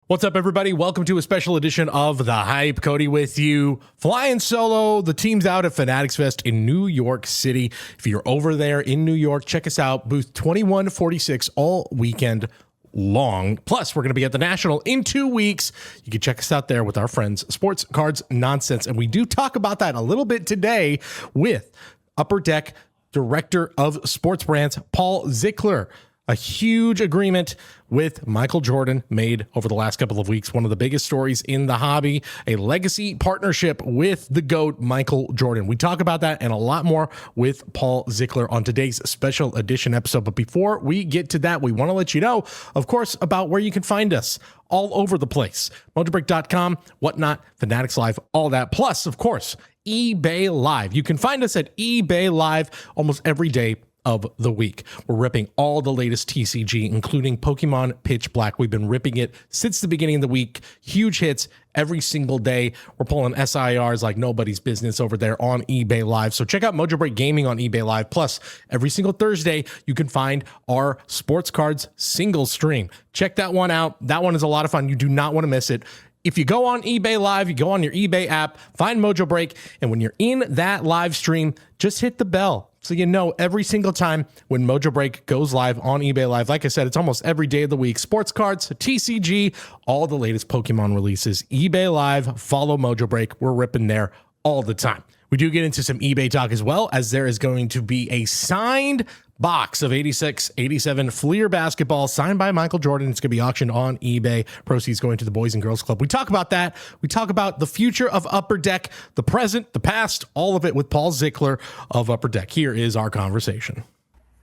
What's up, everybody? Welcome to a special edition of The Hype. Cody with you, flying solo. The team's out at Fanatics Fest in New York City. If you're over there in New York, check us out. Booth 2146 all weekend long. Plus, we're going to be at the National in 2 weeks. You can check us out there with our friends, Sports Cards Nonsense. And we do talk about that a little bit today with Upper Deck Director of Sports Brands, Paul Zickler. A huge agreement with Michael Jordan made over the last couple of weeks. One of the biggest stories in the hobby, a legacy partnership with the GOAT, Michael Jordan. We talk about that and a lot more with Paul Zickler on today's special edition episode. But before we get to that, we want to let you know, of course, about where you can find us all over the place. Mojobreak.com, whatnot, Fanatics Live, all that. Plus, of course, eBay Live. You can find us at eBay Live almost every day of the week. We're ripping all the latest TCG, including Pokemon Pitch Black. We've been ripping it since the beginning of the week. Huge hits every single day. We're pulling SIRs like nobody's business over there on eBay Live. So check out Mojobreak Gaming on eBay Live. Plus, every single Thursday, you can find our Sports Cards single stream. Check that one out. That one is a lot of fun. You do not want to miss it. If you go on eBay Live, you go on your eBay app, find Mojobreak, and when you're in that live stream, just hit the bell. So you know every single time when Mojobreak goes live on eBay Live. Like I said, it's almost every day of the week. Sports cards, TCG, all the latest Pokemon releases. eBay Live, follow Mojobreak. We're ripping there all the time. We do get into some eBay talk as well, as there is going to be a signed box of 86, 87 Fleer basketball signed by Michael Jordan. It's going to be auctioned on eBay. Proceeds going to the Boys and Girls Club. We talk about that. We talk about the future of Upper Deck, the present, the past, all of it with Paul Zickler of Upper Deck. Here is our conversation.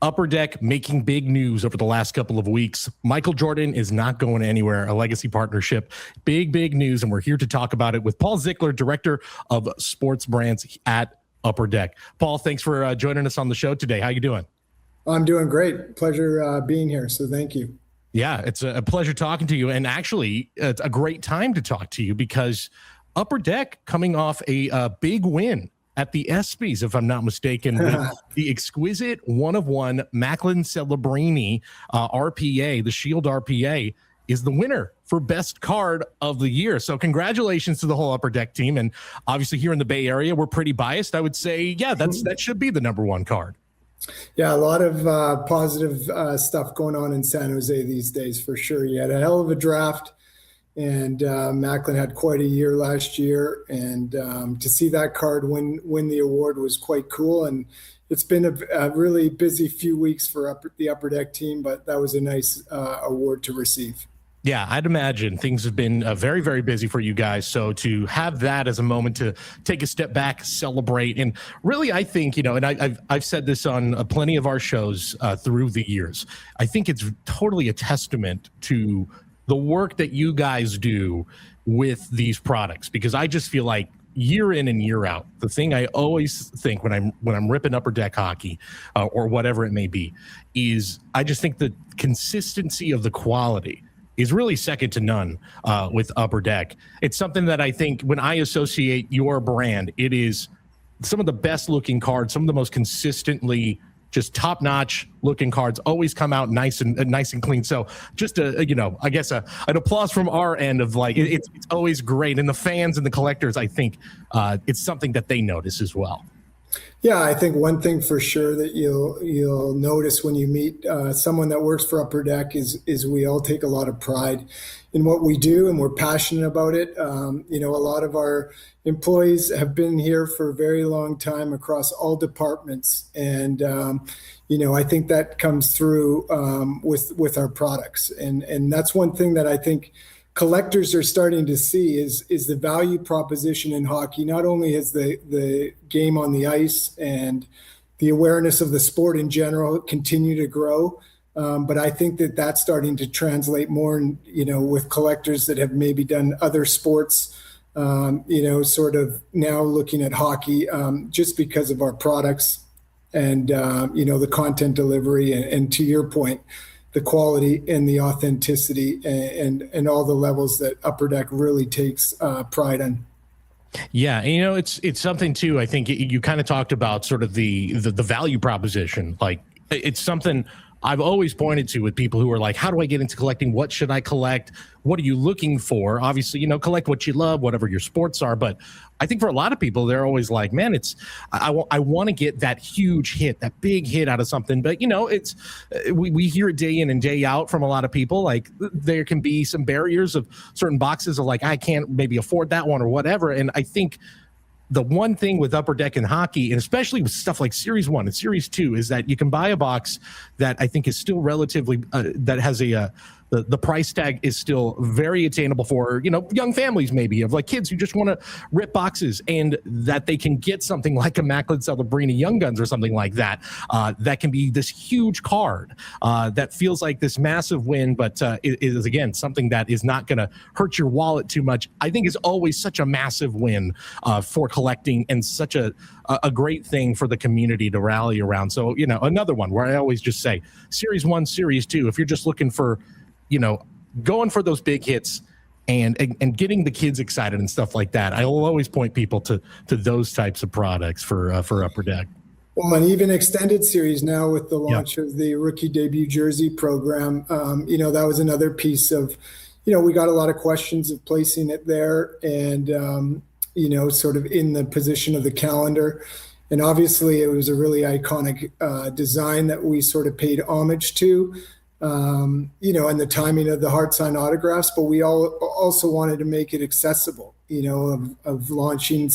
Upper Deck making big news over the last couple of weeks. Michael Jordan is not going anywhere. A legacy partnership. Big news, and we're here to talk about it with Paul Zickler, Director of Sports Brands at Upper Deck. Paul, thanks for joining us on the show today. How you doing? I'm doing great. Pleasure being here. So thank you. Yeah, it's a pleasure talking to you. And actually, it's a great time to talk to you because Upper Deck coming off a big win at the ESPYs, if I'm not mistaken, with the exquisite one-of-one Macklin Celebrini RPA, the Shield RPA, is the winner for best card of the year. So congratulations to the whole Upper Deck team. And obviously here in the Bay Area, we're pretty biased. I would say, yeah, that should be the number one card. Yeah, a lot of positive stuff going on in San Jose these days, for sure. You had a hell of a draft, and Macklin had quite a year last year. And to see that card win the award was quite cool. And it's been a really busy few weeks for the Upper Deck team, but that was a nice award to receive. Yeah, I'd imagine things have been very, very busy for you guys. So to have that as a moment to take a step back, celebrate, and really, I think, and I've said this on plenty of our shows through the years. I think it's totally a testament to the work that you guys do with these products, because I just feel like year in and year out, the thing I always think when I'm ripping Upper Deck hockey or whatever it may be, is I just think the consistency of the quality is really second to none with Upper Deck. It's something that I think when I associate your brand, it is some of the best looking cards, some of the most consistently just top notch looking cards always come out nice and clean. So just I guess an applause from our end of like, it's always great. And the fans and the collectors, I think it's something that they notice as well. Yeah, I think one thing for sure that you'll notice when you meet someone that works for Upper Deck is we all take a lot of pride in what we do, and we're passionate about it. A lot of our employees have been here for a very long time across all departments, and I think that comes through with our products, and that's one thing that I think collectors are starting to see is the value proposition in hockey. Not only has the game on the ice and the awareness of the sport in general continue to grow, but I think that's starting to translate more, with collectors that have maybe done other sports, sort of now looking at hockey just because of our products and, the content delivery and to your point, the quality and the authenticity and all the levels that Upper Deck really takes pride in. Yeah, and it's something too. I think you kind of talked about sort of the value proposition. Like it's something I've always pointed to with people who are like, how do I get into collecting? What should I collect? What are you looking for? Obviously, collect what you love, whatever your sports are. But I think for a lot of people, they're always like, man, I want to get that huge hit, that big hit out of something. But, it's we hear it day in and day out from a lot of people. Like there can be some barriers of certain boxes of like, I can't maybe afford that one or whatever. And I think the one thing with Upper Deck in hockey, and especially with stuff like Series 1 and Series 2, is that you can buy a box that I think is still relatively that has the price tag is still very attainable for young families, maybe of like kids who just want to rip boxes, and that they can get something like Immaculate Celebrini Young Guns or something like that that can be this huge card that feels like this massive win, but it is again something that is not going to hurt your wallet too much. I think is always such a massive win for collecting, and such a great thing for the community to rally around. So another one where I always just say Series 1, Series 2, if you're just looking for going for those big hits and getting the kids excited and stuff like that, I will always point people to those types of products for Upper Deck. Well, and even extended series now with the launch of the rookie debut jersey program, that was another piece of, we got a lot of questions of placing it there and, sort of in the position of the calendar. And obviously it was a really iconic design that we sort of paid homage to. And the timing of the hard sign autographs, but we also wanted to make it accessible, of launching,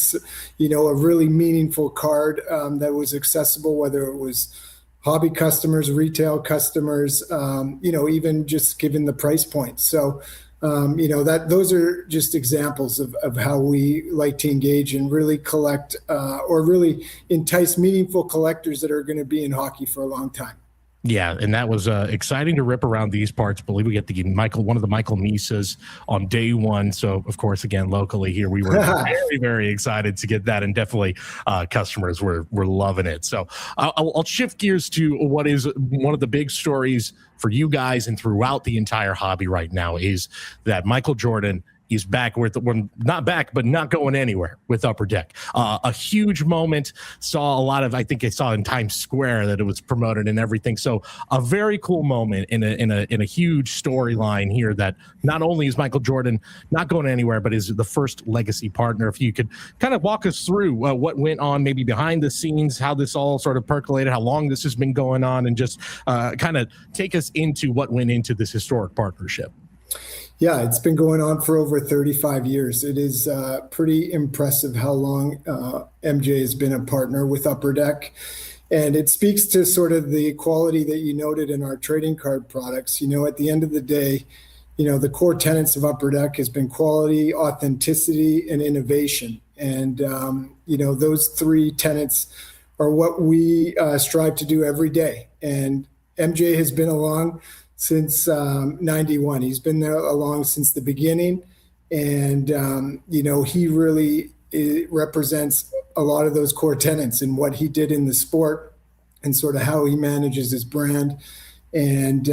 a really meaningful card that was accessible, whether it was hobby customers, retail customers, even just given the price point. So, those are just examples of how we like to engage and really collect or really entice meaningful collectors that are going to be in hockey for a long time. Yeah, and that was exciting to rip around these parts. I believe we get one of the Michael Misas on day one. So, of course, again, locally here, we were very, very excited to get that, and definitely customers were loving it. So I'll shift gears to what is one of the big stories for you guys and throughout the entire hobby right now, is that Michael Jordan is back not back, but not going anywhere with Upper Deck. A huge moment. Saw a lot of, I think I saw in Times Square that it was promoted and everything. So a very cool moment in a huge storyline here, that not only is Michael Jordan not going anywhere, but is the first legacy partner. If you could kind of walk us through what went on maybe behind the scenes, how this all sort of percolated, how long this has been going on, and just kind of take us into what went into this historic partnership. Yeah, it's been going on for over 35 years. It is pretty impressive how long MJ has been a partner with Upper Deck. And it speaks to sort of the quality that you noted in our trading card products. At the end of the day, the core tenets of Upper Deck has been quality, authenticity, and innovation. And, those three tenets are what we strive to do every day. And MJ has been along since 91. He's been there along since the beginning. And, he really represents a lot of those core tenets and what he did in the sport, and sort of how he manages his brand, and,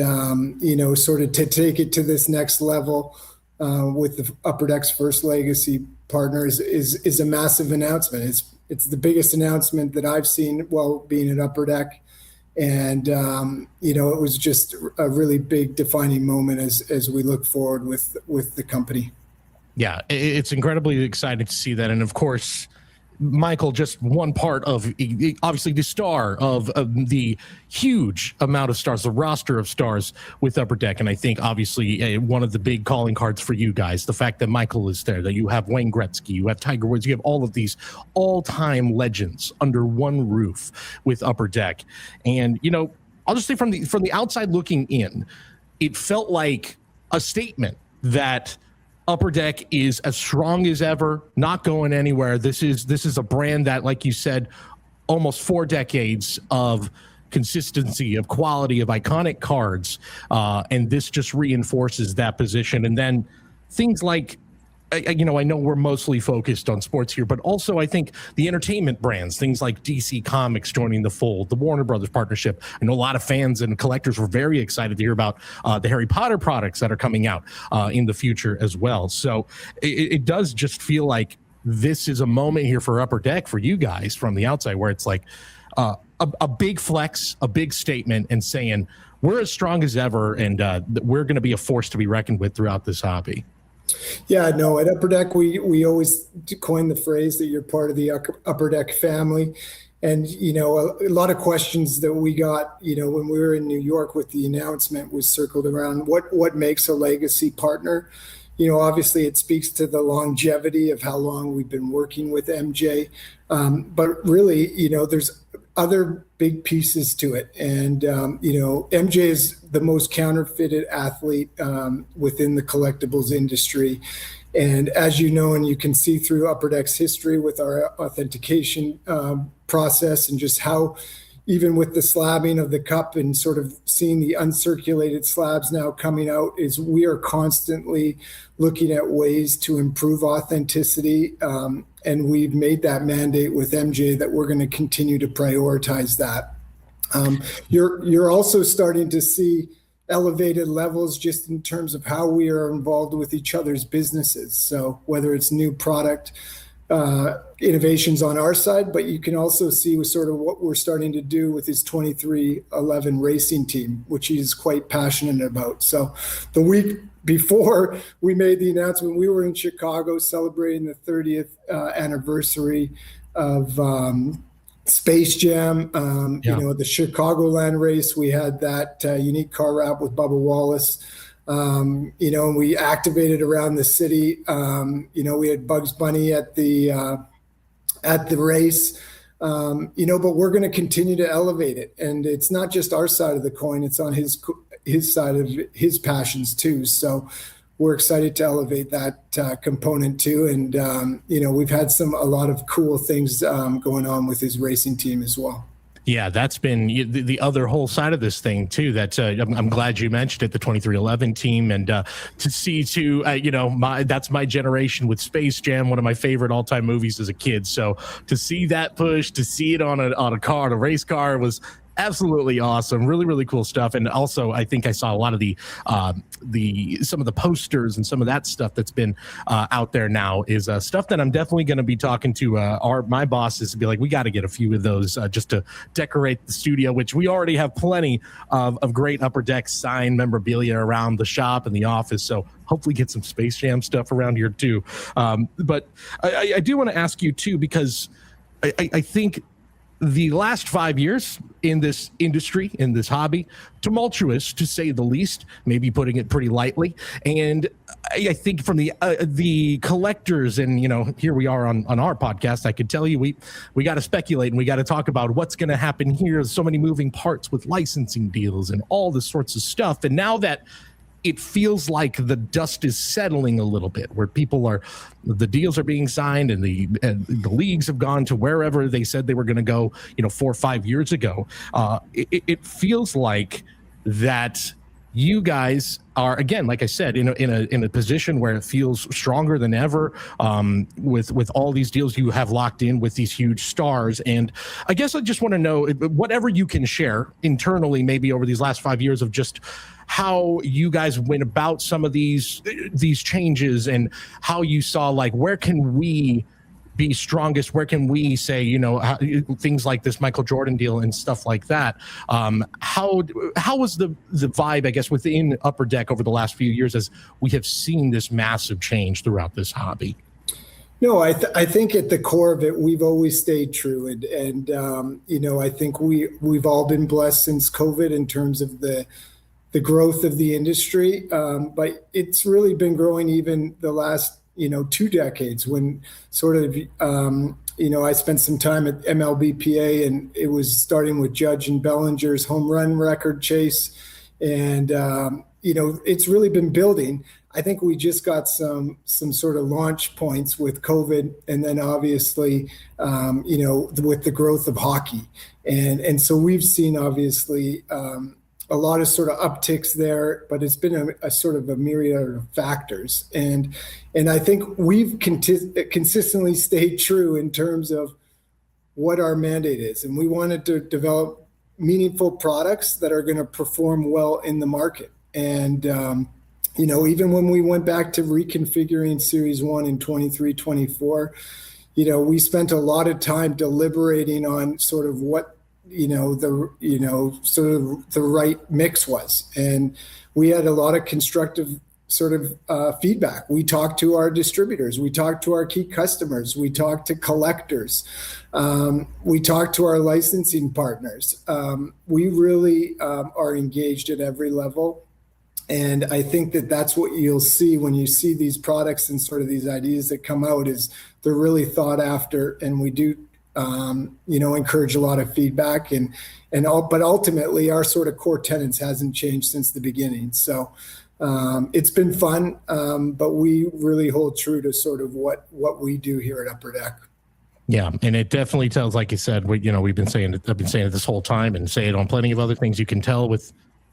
sort of to take it to this next level with the Upper Deck's first legacy partners is a massive announcement. It's the biggest announcement that I've seen while being at Upper Deck. And, it was just a really big defining moment as we look forward with the company. Yeah, it's incredibly exciting to see that. And of course, Michael, just one part of, obviously, the star of the huge amount of stars, the roster of stars with Upper Deck. And I think, obviously, one of the big calling cards for you guys, the fact that Michael is there, that you have Wayne Gretzky, you have Tiger Woods, you have all of these all-time legends under one roof with Upper Deck. And, I'll just say from the outside looking in, it felt like a statement that Upper Deck is as strong as ever, not going anywhere. This is a brand that, like you said, almost 4 decades of consistency, of quality, of iconic cards, and this just reinforces that position. And then things like, I know we're mostly focused on sports here, but also I think the entertainment brands, things like DC Comics joining the fold, the Warner Brothers partnership. I know a lot of fans and collectors were very excited to hear about the Harry Potter products that are coming out in the future as well. So it does just feel like this is a moment here for Upper Deck, for you guys from the outside, where it's like a big flex, a big statement, and saying we're as strong as ever, and we're going to be a force to be reckoned with throughout this hobby. Yeah, no, at Upper Deck, we always coin the phrase that you're part of the Upper Deck family. And, a lot of questions that we got, when we were in New York with the announcement was circled around what makes a legacy partner. Obviously it speaks to the longevity of how long we've been working with MJ. But really, there's other big pieces to it. And, MJ is the most counterfeited athlete within the collectibles industry. And as you know, and you can see through Upper Deck's history with our authentication process, and just how, even with the slabbing of the cup and sort of seeing the uncirculated slabs now coming out, is we are constantly looking at ways to improve authenticity. And we've made that mandate with MJ that we're going to continue to prioritize that. You're also starting to see elevated levels just in terms of how we are involved with each other's businesses. So whether it's new product innovations on our side, but you can also see with sort of what we're starting to do with his 2311 racing team, which he's quite passionate about. So the week before we made the announcement, we were in Chicago celebrating the 30th anniversary of Space Jam. The Chicagoland race, we had that unique car wrap with Bubba Wallace. And we activated around the city. We had Bugs Bunny at the race. But we're going to continue to elevate it, and it's not just our side of the coin; it's on his side of his passions too. So we're excited to elevate that component too. And we've had a lot of cool things going on with his racing team as well. Yeah, that's been the other whole side of this thing too. That I'm glad you mentioned it, the 2311 team, and to see that's my generation with Space Jam, one of my favorite all-time movies as a kid. So to see that push, to see it on a race car was absolutely awesome. Really, really cool stuff. And also, I think I saw a lot of some of the posters and some of that stuff that's been out there now is stuff that I'm definitely going to be talking to my bosses to be like, we got to get a few of those just to decorate the studio, which we already have plenty of great Upper Deck signed memorabilia around the shop and the office. So hopefully get some Space Jam stuff around here too. But I do want to ask you too, because I think the last 5 years in this industry, in this hobby, tumultuous to say the least, maybe putting it pretty lightly. And I think from the collectors, and here we are on our podcast, I could tell you we got to speculate and we got to talk about what's going to happen here. There's so many moving parts with licensing deals and all this sorts of stuff. And now that it feels like the dust is settling a little bit, where the deals are being signed and the leagues have gone to wherever they said they were going to go, 4 or 5 years ago. It feels like that you guys are, again, like I said, in a position where it feels stronger than ever, with all these deals you have locked in with these huge stars. And I guess I just want to know whatever you can share internally, maybe over these last 5 years, of just how you guys went about some of these changes, and how you saw, like, where can we be strongest? Where can we say, things like this Michael Jordan deal and stuff like that? How was the vibe, I guess, within Upper Deck over the last few years, as we have seen this massive change throughout this hobby? No, I think at the core of it, we've always stayed true. And I think we've all been blessed since COVID in terms of the growth of the industry. But it's really been growing even the last 2 decades, when sort of, I spent some time at MLBPA, and it was starting with Judge and Bellinger's home run record chase. And, it's really been building. I think we just got some sort of launch points with COVID, and then obviously, with the growth of hockey. And so we've seen, obviously, a lot of sort of upticks there, but it's been a sort of a myriad of factors. And I think we've consistently stayed true in terms of what our mandate is. And we wanted to develop meaningful products that are going to perform well in the market. And, even when we went back to reconfiguring Series 1 in 23-24, we spent a lot of time deliberating on sort of what sort of the right mix was. And we had a lot of constructive sort of feedback. We talked to our distributors, we talked to our key customers, we talked to collectors, we talked to our licensing partners. We really are engaged at every level. And I think that that's what you'll see when you see these products and sort of these ideas that come out, is they're really thought after, and we do encourage a lot of feedback, but ultimately our sort of core tenets hasn't changed since the beginning. So it's been fun, but we really hold true to sort of what we do here at Upper Deck. Yeah, and it definitely tells, like you said, I've been saying it this whole time, and say it on plenty of other things. You can tell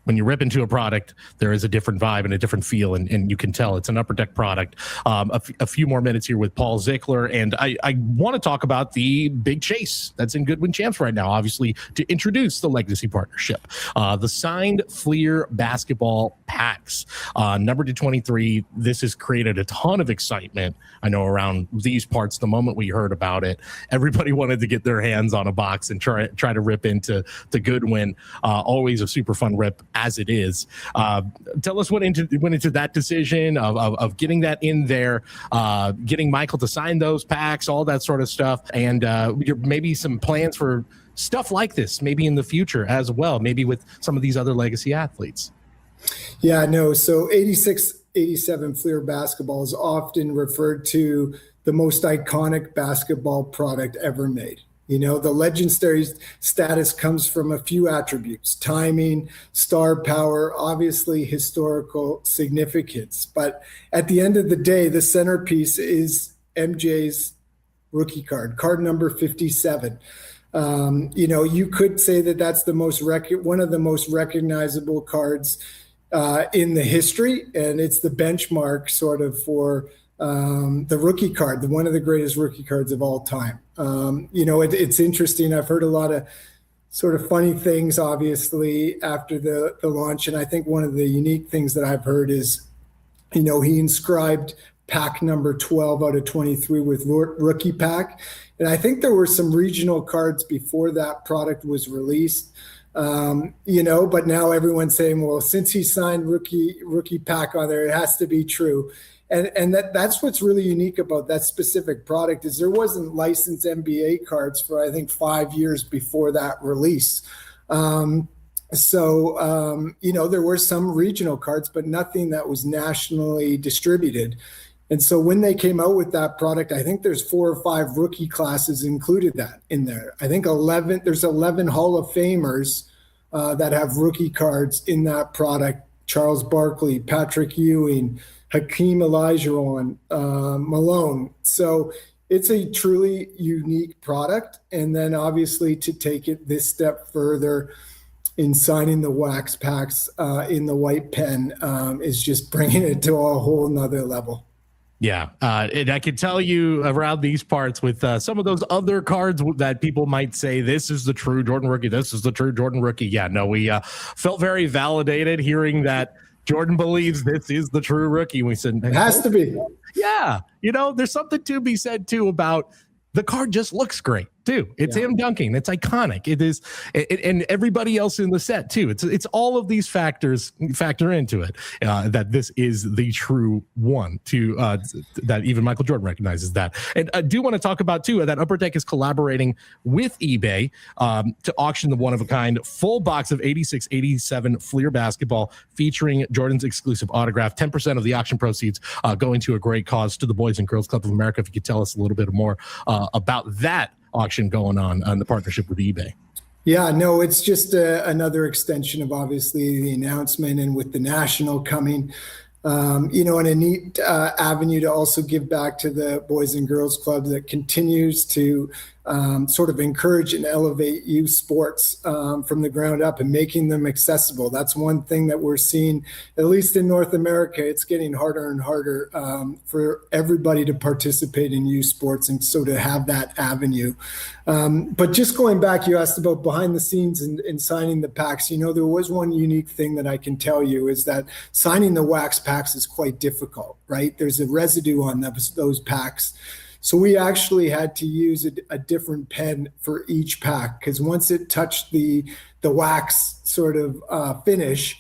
when you rip into a product, there is a different vibe and a different feel, and you can tell it's an Upper Deck product. A few more minutes here with Paul Zickler, and I want to talk about the big chase that's in Goodwin Champs right now, obviously, to introduce the Legacy Partnership. The signed Fleer basketball packs, numbered to 23. This has created a ton of excitement, I know, around these parts. The moment we heard about it, everybody wanted to get their hands on a box and try to rip into the Goodwin. Always a super fun rip, as it is. Tell us what went into that decision of getting that in there, getting Michael to sign those packs, all that sort of stuff, and maybe some plans for stuff like this maybe in the future as well, maybe with some of these other legacy athletes. Yeah, no. So 86, 87 Fleer basketball is often referred to the most iconic basketball product ever made. The legendary status comes from a few attributes: timing, star power, obviously historical significance. But at the end of the day, the centerpiece is MJ's rookie card number 57. You could say that that's one of the most recognizable cards in the history, and it's the benchmark sort of for the rookie card, one of the greatest rookie cards of all time. It's interesting. I've heard a lot of sort of funny things, obviously, after the launch. And I think one of the unique things that I've heard is, he inscribed pack number 12 out of 23 with rookie pack. And I think there were some regional cards before that product was released. But now everyone's saying, well, since he signed rookie pack on there, it has to be true. And that's what's really unique about that specific product, is there wasn't licensed NBA cards for, I think, 5 years before that release. There were some regional cards, but nothing that was nationally distributed. And so when they came out with that product, I think there's 4 or 5 rookie classes included that in there. I think there's 11 Hall of Famers that have rookie cards in that product: Charles Barkley, Patrick Ewing, Hakeem Olajuwon, Malone. So it's a truly unique product. And then obviously to take it this step further in signing the wax packs in the white pen is just bringing it to a whole nother level. Yeah, and I can tell you around these parts with some of those other cards that people might say, this is the true Jordan rookie, this is the true Jordan rookie. Yeah, no, we felt very validated hearing that Jordan believes this is the true rookie. We said, it has to be. Yeah, there's something to be said too about the card just looks great too. It's him dunking. It's iconic. It is, and everybody else in the set too. It's all of these factors factor into it. That this is the true one. That even Michael Jordan recognizes that. And I do want to talk about too that Upper Deck is collaborating with eBay to auction the one of a kind full box of 86, 87 Fleer basketball featuring Jordan's exclusive autograph. 10% of the auction proceeds going to a great cause, to the Boys and Girls Club of America. If you could tell us a little bit more about that auction going on the partnership with eBay. Yeah, no, it's just another extension of obviously the announcement, and with the national coming, and a neat avenue to also give back to the Boys and Girls Club that continues to sort of encourage and elevate youth sports from the ground up and making them accessible. That's one thing that we're seeing, at least in North America. It's getting harder and harder for everybody to participate in youth sports, and so to have that avenue. But just going back, you asked about behind the scenes and signing the packs. There was one unique thing that I can tell you, is that signing the wax packs is quite difficult, right? There's a residue on those packs. So we actually had to use a different pen for each pack, because once it touched the wax sort of finish,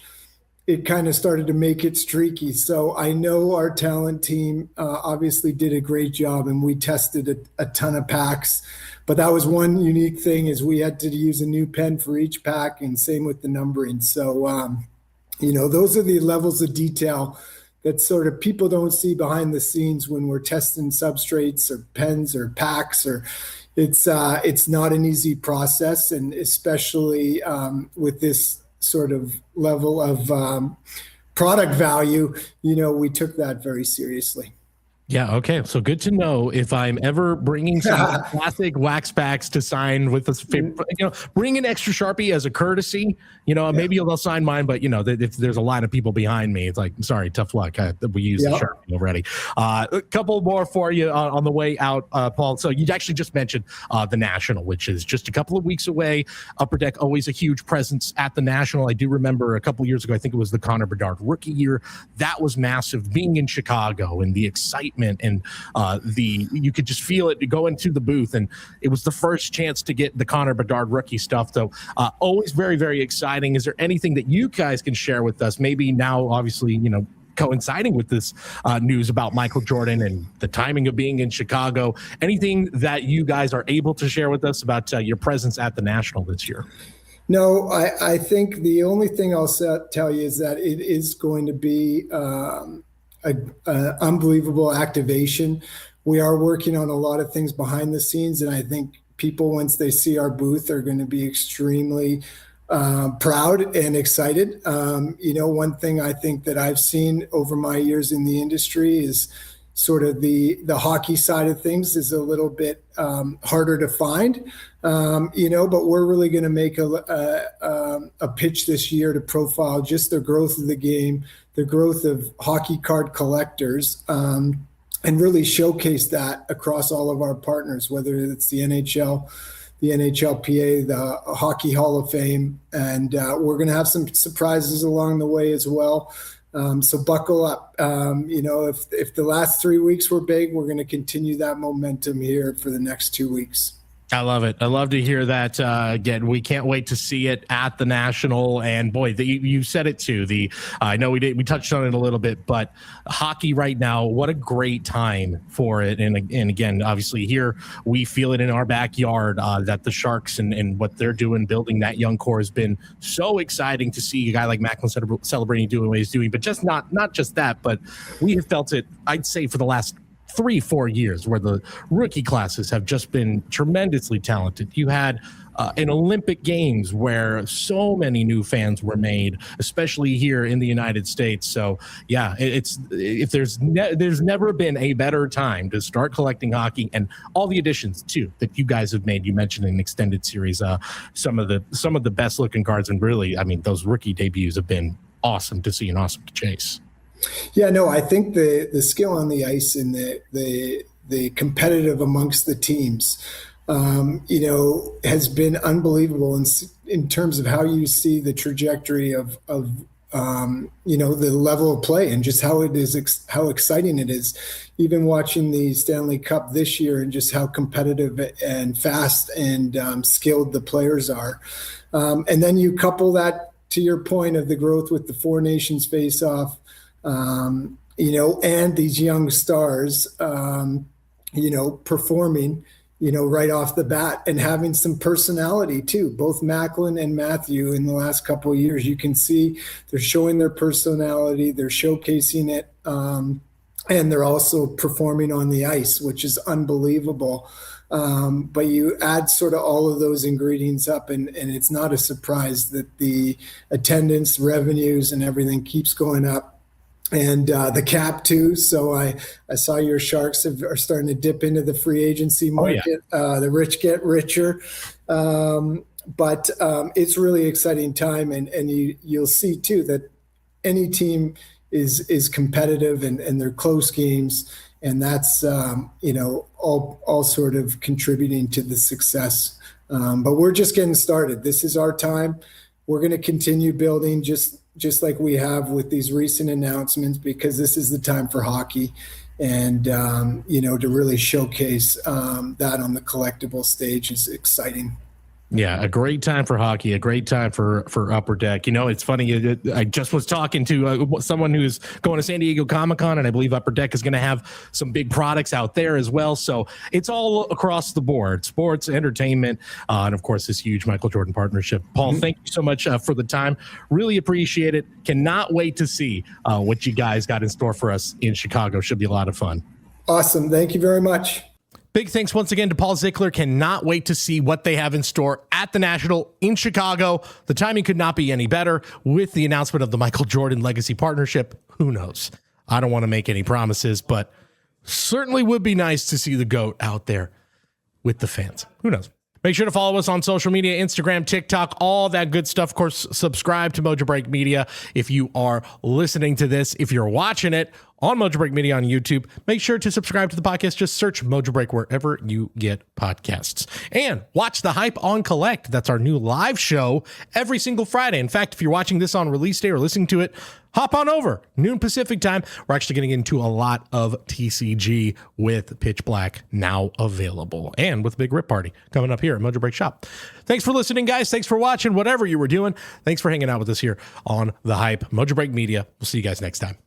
it kind of started to make it streaky. So I know our talent team obviously did a great job, and we tested a ton of packs. But that was one unique thing, is we had to use a new pen for each pack, and same with the numbering. So, those are the levels of detail that sort of people don't see behind the scenes when we're testing substrates or pens or packs. Or it's not an easy process, and especially with this sort of level of product value, we took that very seriously. Yeah. Okay. So good to know if I'm ever bringing some classic wax packs to sign with us. Bring an extra Sharpie as a courtesy. Maybe they'll sign mine, but if there's a line of people behind me, it's like, sorry, tough luck. We used the Sharpie already. A couple more for you on the way out, Paul. So you actually just mentioned the National, which is just a couple of weeks away. Upper Deck, always a huge presence at the National. I do remember a couple years ago, I think it was the Connor Bedard rookie year. That was massive. Being in Chicago and the excitement and you could just feel it go into the booth, and it was the first chance to get the Connor Bedard rookie stuff. So always very, very exciting. Is there anything that you guys can share with us? Maybe now, obviously, coinciding with this news about Michael Jordan and the timing of being in Chicago, anything that you guys are able to share with us about your presence at the National this year? No, I think the only thing I'll tell you is that it is going to be an unbelievable activation. We are working on a lot of things behind the scenes, and I think people, once they see our booth, are going to be extremely proud and excited. One thing I think that I've seen over my years in the industry is sort of the hockey side of things is a little bit harder to find, but we're really going to make a pitch this year to profile just the growth of the game, the growth of hockey card collectors, and really showcase that across all of our partners, whether it's the NHL, the NHLPA, the Hockey Hall of Fame, and we're going to have some surprises along the way as well. So buckle up. If the last 3 weeks were big, we're going to continue that momentum here for the next 2 weeks. I love it. I love to hear that. Again, we can't wait to see it at the National. And boy, you said it too. I know we touched on it a little bit, but hockey right now, what a great time for it. And again, obviously here we feel it in our backyard that the Sharks and what they're doing, building that young core, has been so exciting to see a guy like Macklin celebrating, doing what he's doing. But just not just that, but we have felt it, I'd say, for the last 3-4 years, where the rookie classes have just been tremendously talented. You had an Olympic Games where so many new fans were made, especially here in the United States. So yeah, there's never been a better time to start collecting hockey, and all the additions too that you guys have made. You mentioned an extended series, some of the best looking cards, and really, I mean, those rookie debuts have been awesome to see and awesome to chase. Yeah, no, I think the skill on the ice and the competitive amongst the teams, has been unbelievable in terms of how you see the trajectory of the level of play, and just how exciting it is. Even watching the Stanley Cup this year, and just how competitive and fast and skilled the players are. And then you couple that, to your point, of the growth with the Four Nations face-off, and these young stars, performing, right off the bat, and having some personality too. Both Macklin and Matthew in the last couple of years, you can see they're showing their personality, they're showcasing it, and they're also performing on the ice, which is unbelievable. But you add sort of all of those ingredients up, and it's not a surprise that the attendance, revenues, and everything keeps going up. And the cap too. So I saw your Sharks are starting to dip into the free agency market. Oh, yeah. The rich get richer. But it's really exciting time, and you'll see too that any team is competitive, and they're close games, and that's all sort of contributing to the success. But we're just getting started. This is our time. We're going to continue building, just just like we have with these recent announcements, because this is the time for hockey, and to really showcase that on the collectible stage is exciting. Yeah, a great time for hockey, a great time for Upper Deck. It's funny. I just was talking to someone who's going to San Diego Comic-Con, and I believe Upper Deck is going to have some big products out there as well. So it's all across the board, sports, entertainment, and of course, this huge Michael Jordan partnership. Paul, thank you so much for the time. Really appreciate it. Cannot wait to see what you guys got in store for us in Chicago. Should be a lot of fun. Awesome. Thank you very much. Big thanks once again to Paul Zickler. Cannot wait to see what they have in store at the National in Chicago. The timing could not be any better with the announcement of the Michael Jordan Legacy Partnership. Who knows? I don't want to make any promises, but certainly would be nice to see the GOAT out there with the fans. Who knows? Make sure to follow us on social media, Instagram, TikTok, all that good stuff. Of course, subscribe to Mojobreak Media if you are listening to this. If you're watching it on Mojobreak Media on YouTube, make sure to subscribe to the podcast. Just search Mojobreak wherever you get podcasts. And watch The Hype on Collect. That's our new live show every single Friday. In fact, if you're watching this on release day or listening to it, hop on over, noon Pacific time. We're actually getting into a lot of TCG with Pitch Black now available, and with Big Rip Party coming up here at Mojobreak Shop. Thanks for listening, guys. Thanks for watching, whatever you were doing. Thanks for hanging out with us here on The Hype, Mojobreak Media. We'll see you guys next time.